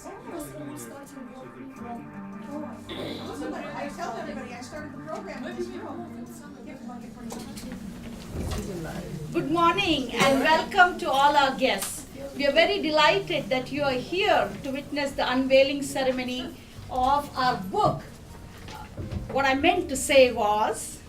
I tell everybody I started the program with this room. Good morning and welcome to all our guests. We are very delighted that you are here to witness the unveiling ceremony of our book. What I meant to say was,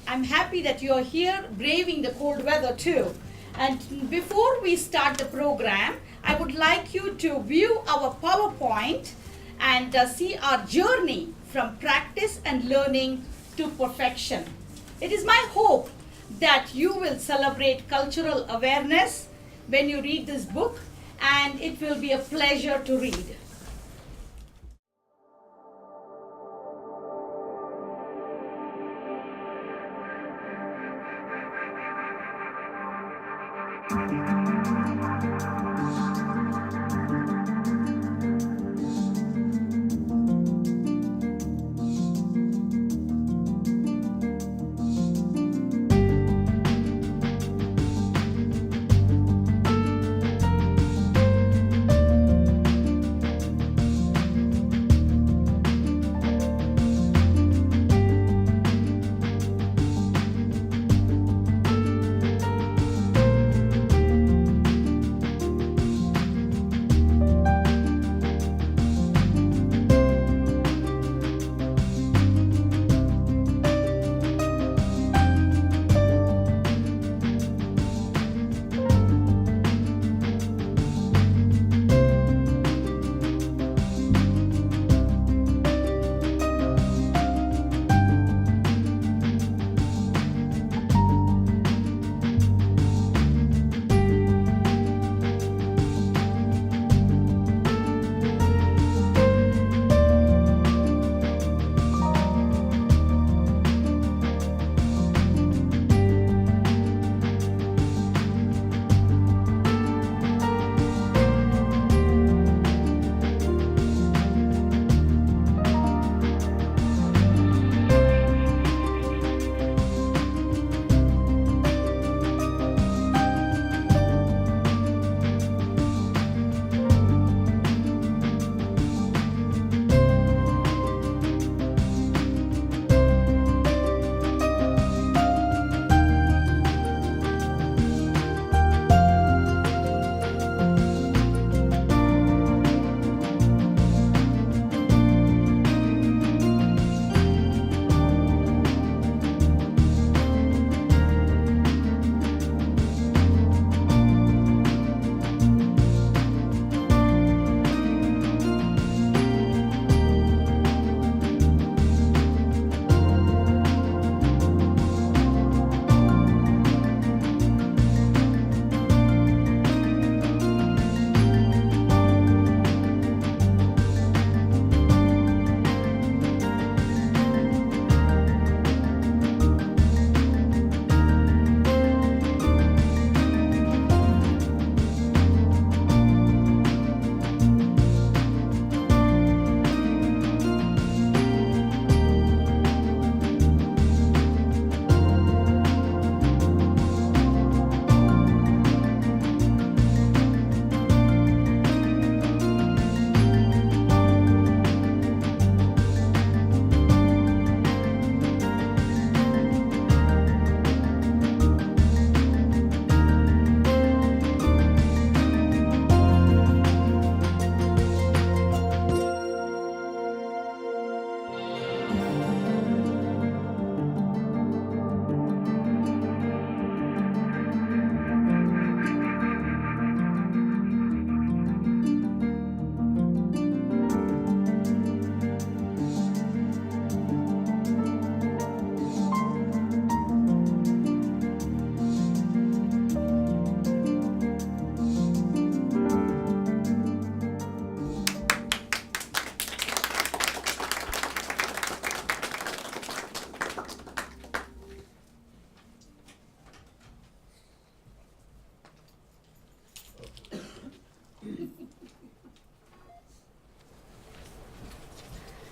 I'm happy that you are here braving the cold weather too. And before we start the program, I would like you to view our PowerPoint and see our journey from practice and learning to perfection. It is my hope that you will celebrate cultural awareness when you read this book, and it will be a pleasure to read.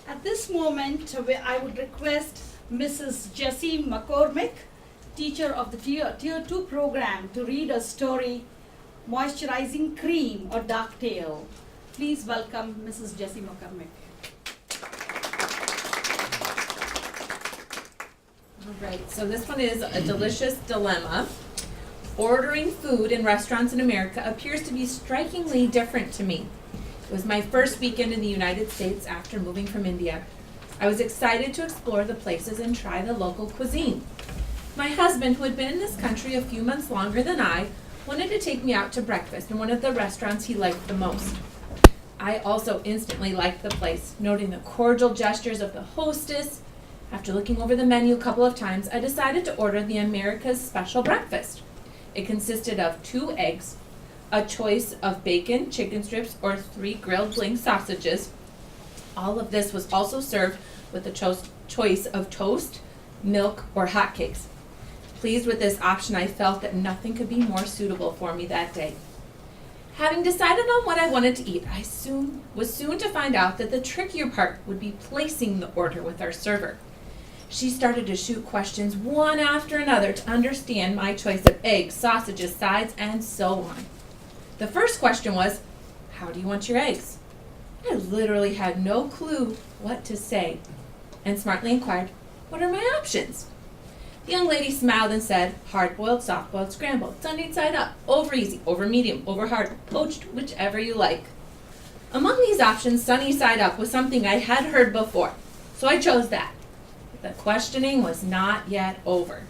At this moment, I would request Mrs. Jessie McCormick, teacher of the Tier 2 program, to read a story, Moisturizing Cream or Dark Tale. Please welcome Mrs. Jessie McCormick. All right, so this one is a delicious dilemma. Ordering food in restaurants in America appears to be strikingly different to me. It was my first weekend in the United States after moving from India. I was excited to explore the places and try the local cuisine. My husband, who had been in this country a few months longer than I, wanted to take me out to breakfast in one of the restaurants he liked the most. I also instantly liked the place, noting the cordial gestures of the hostess. After looking over the menu a couple of times, I decided to order the America's Special Breakfast. It consisted of 2 eggs, a choice of bacon, chicken strips, or 3 grilled bling sausages. All of this was also served with a choice of toast, milk, or hotcakes. Pleased with this option, I felt that nothing could be more suitable for me that day. Having decided on what I wanted to eat, I was soon to find out that the trickier part would be placing the order with our server. She started to shoot questions one after another to understand my choice of eggs, sausages, sides, and so on. The first question was, "How do you want your eggs?" I literally had no clue what to say and smartly inquired, "What are my options?" The young lady smiled and said, "Hard-boiled, soft-boiled, scrambled, sunny side up, over easy, over medium, over hard, poached, whichever you like." Among these options, sunny side up was something I had heard before, so I chose that. The questioning was not yet over.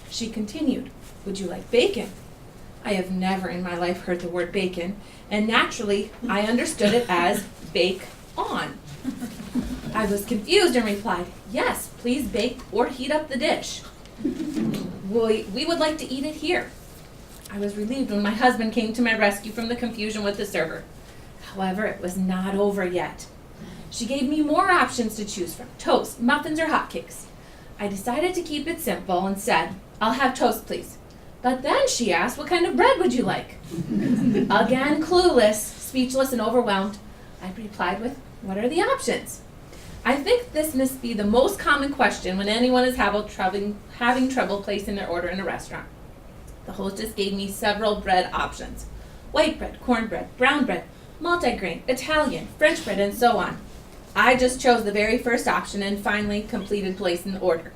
She continued, "Would you like bacon?" I have never in my life heard the word bacon, and naturally, I understood it as bake on. I was confused and replied, "Yes, please bake or heat up the dish. We would like to eat it here." I was relieved when my husband came to my rescue from the confusion with the server. However, it was not over yet. She gave me more options to choose from, toast, muffins, or hotcakes. I decided to keep it simple and said, "I'll have toast, please." But then she asked, "What kind of bread would you like?" Again, clueless, speechless, and overwhelmed, I replied with, "What are the options?" I think this must be the most common question when anyone is having trouble placing their order in a restaurant. The hostess gave me several bread options: white bread, cornbread, brown bread, multigrain, Italian, French bread, and so on. I just chose the very first option and finally completed placing the order.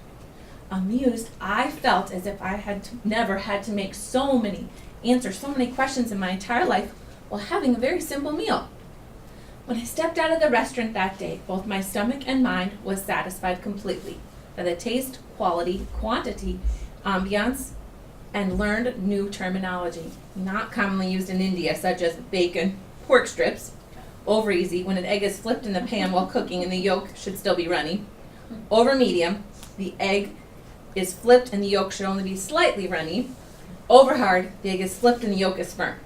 Amused, I felt as if I had never had to answer so many questions in my entire life while having a very simple meal. When I stepped out of the restaurant that day, both my stomach and mind was satisfied completely by the taste, quality, quantity, ambiance, and learned new terminology, not commonly used in India, such as bacon, pork strips, over easy, when an egg is flipped in the pan while cooking and the yolk should still be runny, over medium, the egg is flipped and the yolk should only be slightly runny, over hard, the egg is flipped and the yolk is firm.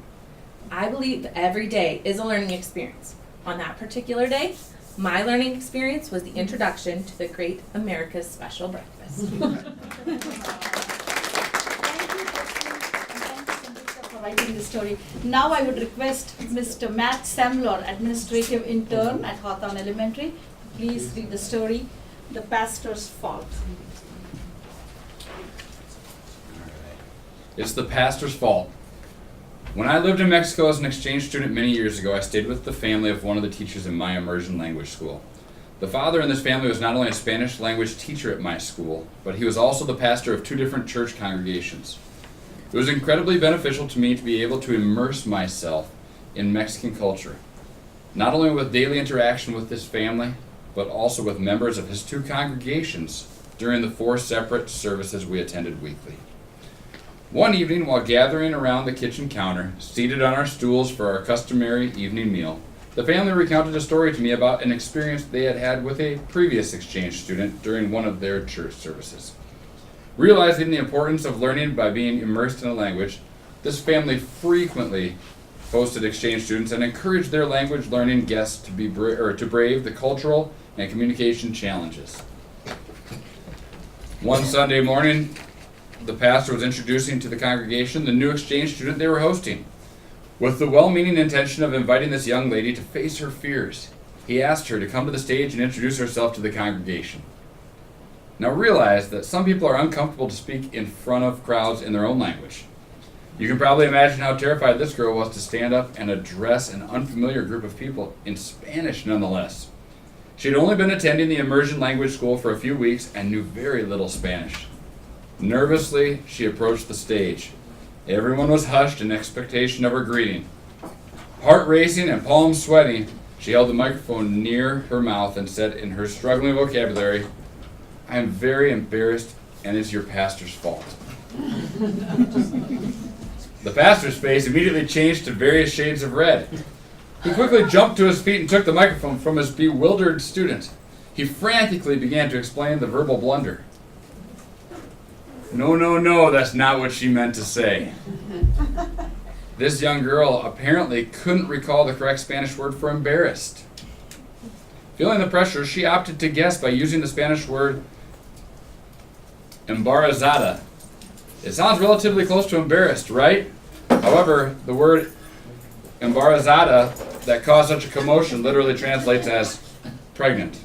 I believe every day is a learning experience. On that particular day, my learning experience was the introduction to the great America's Special Breakfast. Thank you, for writing the story. Now I would request Mr. Matt Semlor, Administrative Intern at Hawthorne Elementary, please read the story, "The Pastor's Fault." It's the pastor's fault. When I lived in Mexico as an exchange student many years ago, I stayed with the family of one of the teachers in my immersion language school. The father in this family was not only a Spanish language teacher at my school, but he was also the pastor of 2 different church congregations. It was incredibly beneficial to me to be able to immerse myself in Mexican culture, not only with daily interaction with this family, but also with members of his 2 congregations during the 4 separate services we attended weekly. One evening, while gathering around the kitchen counter, seated on our stools for our customary evening meal, the family recounted a story to me about an experience they had had with a previous exchange student during one of their church services. Realizing the importance of learning by being immersed in a language, this family frequently hosted exchange students and encouraged their language learning guests to brave the cultural and communication challenges. One Sunday morning, the pastor was introducing to the congregation the new exchange student they were hosting. With the well-meaning intention of inviting this young lady to face her fears, he asked her to come to the stage and introduce herself to the congregation. Now realize that some people are uncomfortable to speak in front of crowds in their own language. You can probably imagine how terrified this girl was to stand up and address an unfamiliar group of people in Spanish nonetheless. She had only been attending the immersion language school for a few weeks and knew very little Spanish. Nervously, she approached the stage. Everyone was hushed in expectation of her greeting. Heart racing and palms sweating, she held the microphone near her mouth and said in her struggling vocabulary, "I am very embarrassed and it's your pastor's fault." The pastor's face immediately changed to various shades of red. He quickly jumped to his feet and took the microphone from his bewildered student. He frantically began to explain the verbal blunder. No, that's not what she meant to say. This young girl apparently couldn't recall the correct Spanish word for embarrassed. Feeling the pressure, she opted to guess by using the Spanish word embarazada. It sounds relatively close to embarrassed, right? However, the word embarazada that caused such a commotion literally translates as pregnant.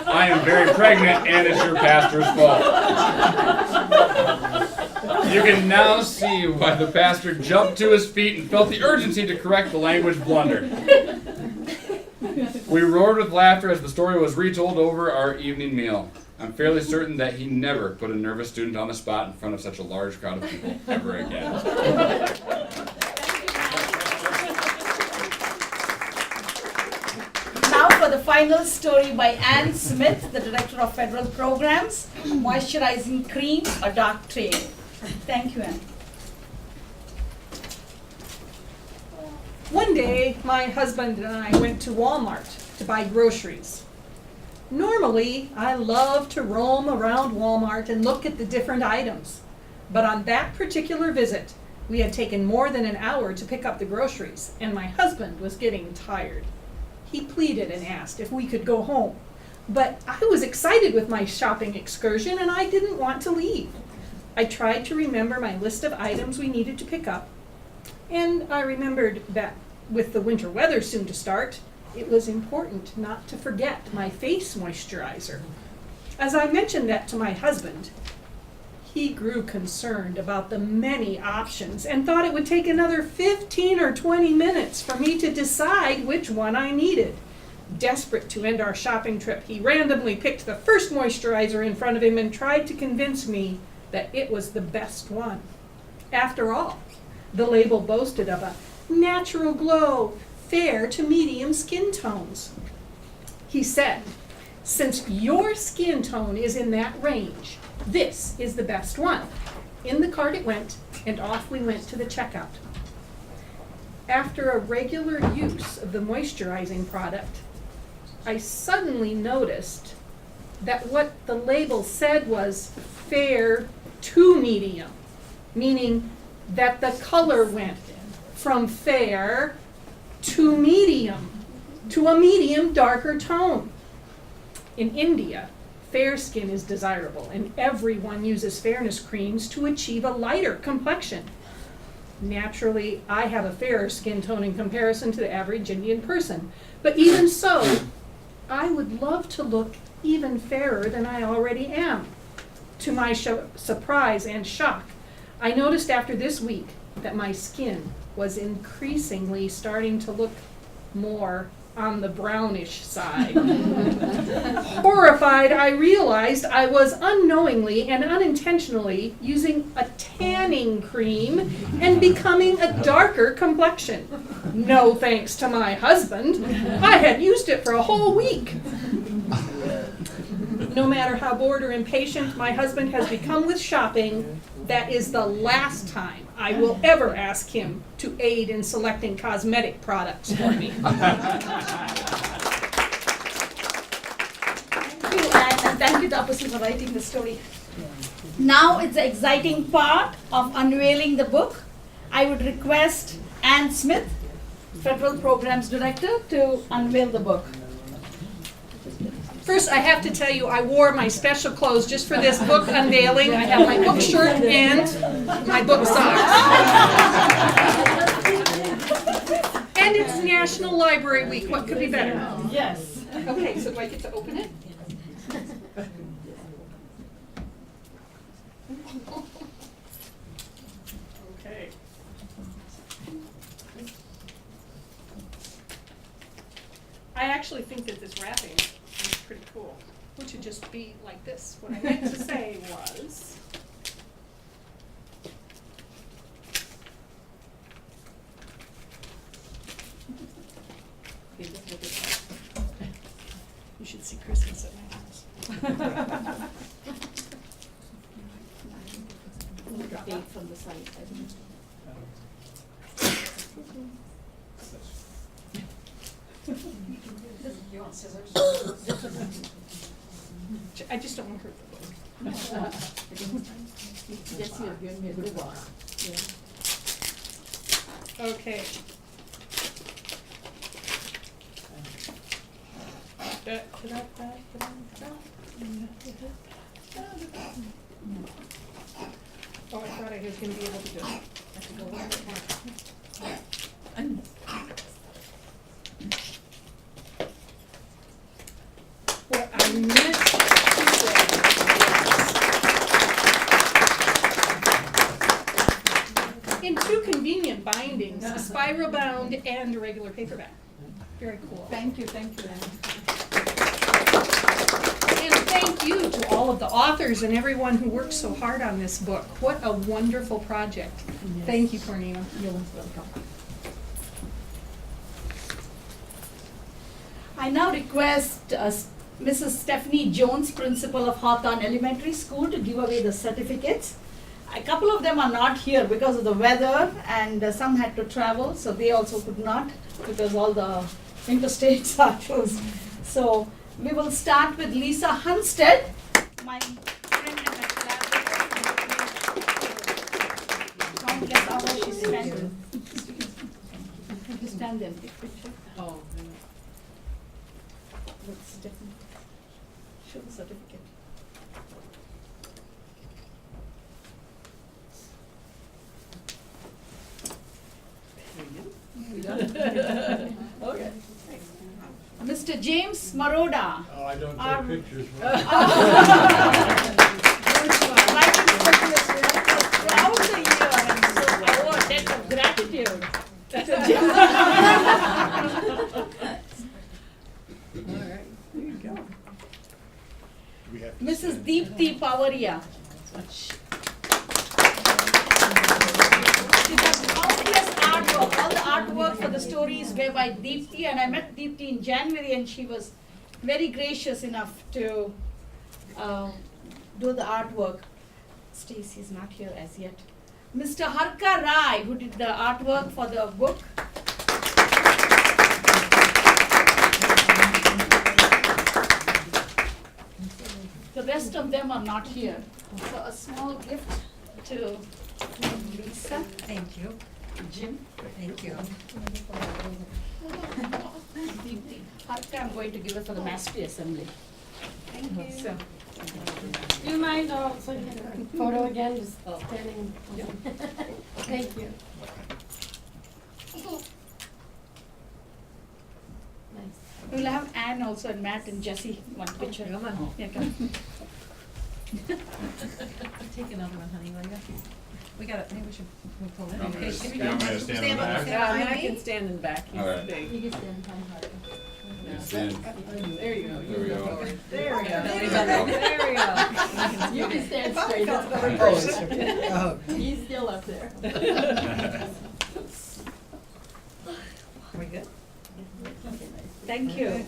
I am very pregnant and it's your pastor's fault. You can now see why the pastor jumped to his feet and felt the urgency to correct the language blunder. We roared with laughter as the story was retold over our evening meal. I'm fairly certain that he never put a nervous student on the spot in front of such a large crowd of people ever again. Now for the final story by Ann Smith, the Director of Federal Programs, Moisturizing Cream, a Dark Trail. Thank you, Ann. One day, my husband and I went to Walmart to buy groceries. Normally, I love to roam around Walmart and look at the different items. But on that particular visit, we had taken more than an hour to pick up the groceries, and my husband was getting tired. He pleaded and asked if we could go home. But I was excited with my shopping excursion, and I didn't want to leave. I tried to remember my list of items we needed to pick up, and I remembered that with the winter weather soon to start, it was important not to forget my face moisturizer. As I mentioned that to my husband, he grew concerned about the many options and thought it would take another 15 or 20 minutes for me to decide which one I needed. Desperate to end our shopping trip, he randomly picked the first moisturizer in front of him and tried to convince me that it was the best one. After all, the label boasted of a natural glow, fair to medium skin tones. He said, "Since your skin tone is in that range, this is the best one." In the cart it went, and off we went to the checkout. After a regular use of the moisturizing product, I suddenly noticed that what the label said was fair to medium, meaning that the color went from fair to medium, to a medium darker tone. In India, fair skin is desirable, and everyone uses fairness creams to achieve a lighter complexion. Naturally, I have a fairer skin tone in comparison to the average Indian person, but even so, I would love to look even fairer than I already am. To my surprise and shock, I noticed after this week that my skin was increasingly starting to look more on the brownish side. Horrified, I realized I was unknowingly and unintentionally using a tanning cream and becoming a darker complexion. No thanks to my husband. I had used it for a whole week. No matter how bored or impatient my husband has become with shopping, that is the last time I will ever ask him to aid in selecting cosmetic products for me. Thank you, Anne, and thank you, Tapasu, for writing the story. Now it's the exciting part of unveiling the book. I would request Ann Smith, Federal Programs Director, to unveil the book. First, I have to tell you, I wore my special clothes just for this book unveiling. I have my book shirt and my book socks. And it's National Library Week. What could be better? Yes. Okay, so do I get to open it? just be like this. What I meant to say was, you should see Christmas at my house. Date from the side, I think. You want scissors? I just don't want to hurt the book. Yes, you're giving me a good one. Okay. Oh, I thought I was gonna be able to do it. What I meant to say, in two convenient bindings, a spiral bound and a regular paperback. Very cool. Thank you, thank you. And thank you to all of the authors and everyone who worked so hard on this book. What a wonderful project. Yes. Thank you, Cornina. You're welcome. I now request Mrs. Stephanie Jones, principal of Hawthorne Elementary School, to give away the certificates. A couple of them are not here because of the weather, and some had to travel, so they also could not because all the interstates are closed. So we will start with Lisa Hunstead, my friend and my collaborator. Countless hours she spent. You stand there and take picture. Oh, That's Stephanie. Show the certificate. Okay. Mr. James Maroda. Oh, I don't Um, take pictures. Writing specialist throughout the year, and so I owe a debt of gratitude. All right, there you go. We have to Mrs. stand. Deepthi Pavaria. She does countless artwork. All the artwork for the stories were by Deepthi, and I met Deepthi in January, and she was very gracious enough to do the artwork. Stacy is not here as yet. Mr. Harka Rai, who did the artwork for the book. The rest of them are not here. So a small gift to Lisa. Thank you. Jim. Thank you. Harka, I'm going to give it for the Mastery Assembly. Thank you. So, Do you mind, so you can photo again, just standing? Thank you. Nice. we'll have Anne also and Matt and Jesse, one picture. Come on. Yeah, come. Take another one, honey, will you? We got it, maybe we should pull it. You want me to- Okay, you want me to stand in the back? Matt can stand in the back, he's Alright. big. You can stand behind her. Stand. There you go. There we go. There we go. There we go. There we go. You can stand straight, that's better. Oh. He's still up there. Are we good? Thank you.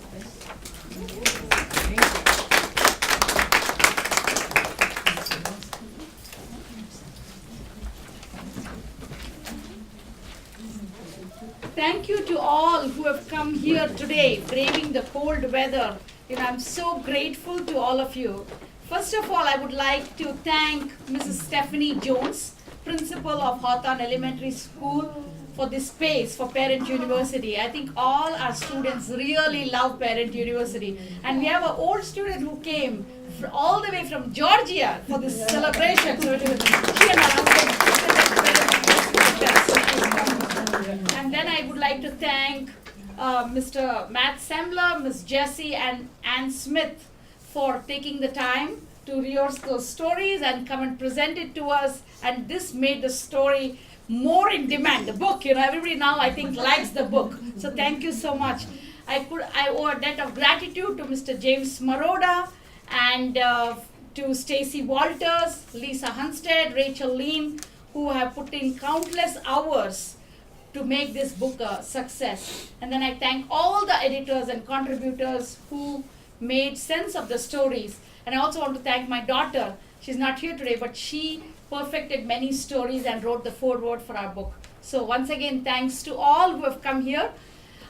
Thank you to all who have come here today, braving the cold weather. I'm so grateful to all of you. First of all, I would like to thank Mrs. Stephanie Jones, principal of Hawthorne Elementary School, for this space for Parent University. I think all our students really love Parent University. And we have an old student who came all the way from Georgia for this celebration. So it was, she and her husband. And then I would like to thank Mr. Matt Sembler, Ms. Jessie, and Ann Smith for taking the time to rehearse those stories and come and present it to us. And this made the story more in demand. The book, everybody now I think likes the book. So thank you so much. I owe a debt of gratitude to Mr. James Maroda and to Stacy Walters, Lisa Hunstead, Rachel Lean, who have put in countless hours to make this book a success. And then I thank all the editors and contributors who made sense of the stories. And I also want to thank my daughter. She's not here today, but she perfected many stories and wrote the foreword for our book. So once again, thanks to all who have come here.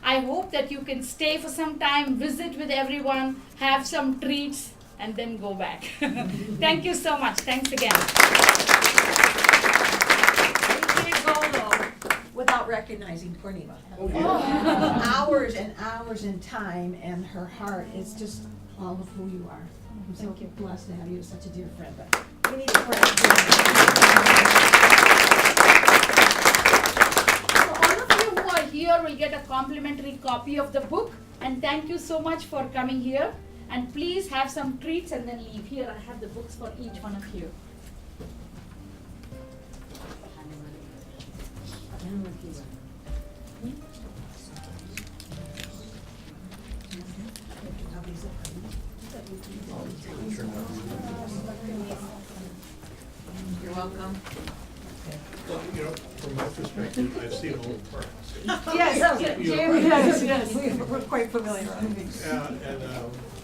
I hope that you can stay for some time, visit with everyone, have some treats, and then go back. Thank you so much. Thanks again. We can't go though without recognizing Purnima. Hours and hours in time, and her heart is just all of who you are. I'm so blessed to have you as such a dear friend, but we need to pray. So all of you who are here will get a complimentary copy of the book. And thank you so much for coming here. And please have some treats and then leave. Here I have the books for each one of you. You're welcome. Well, you know, from my perspective, I've seen all the parts. Yes, yes, we're quite familiar. And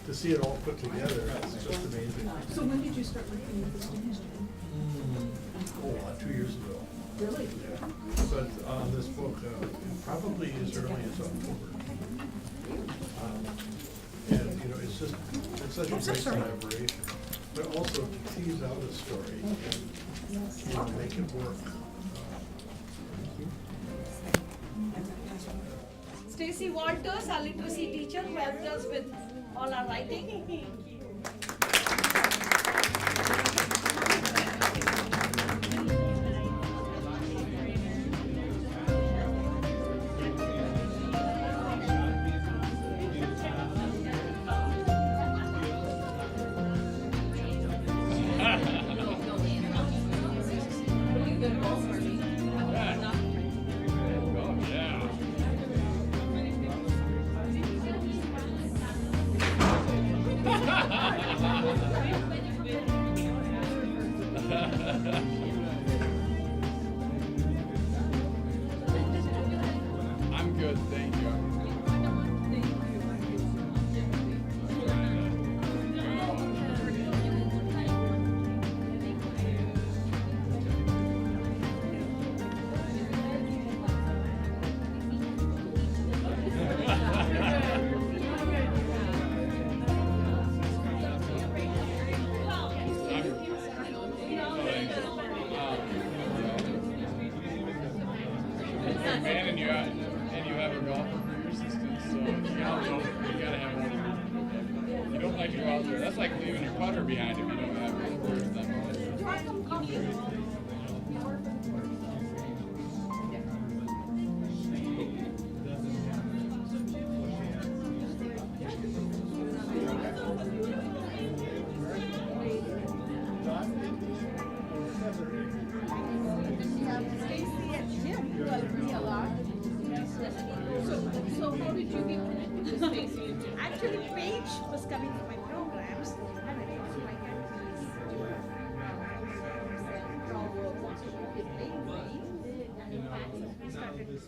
to see it all put together is just amazing. So when did you start working with this ministry? 2 years ago. Really? Yeah. But on this book, probably as early as October. And, you know, it's just, it's such a great collaboration. But also to tease out a story and, you know, make it work. Stacy Walters, our literacy teacher, who helped us with all our writing. I'm good, thank you. And you have a golfer for your assistant, so you gotta have one. You don't like to go out there. That's like leaving your putter behind if you don't have one. So how did you get connected with Stacy and Jim? Actually, Paige was coming to my programs, and I thought I got these. So, once we started this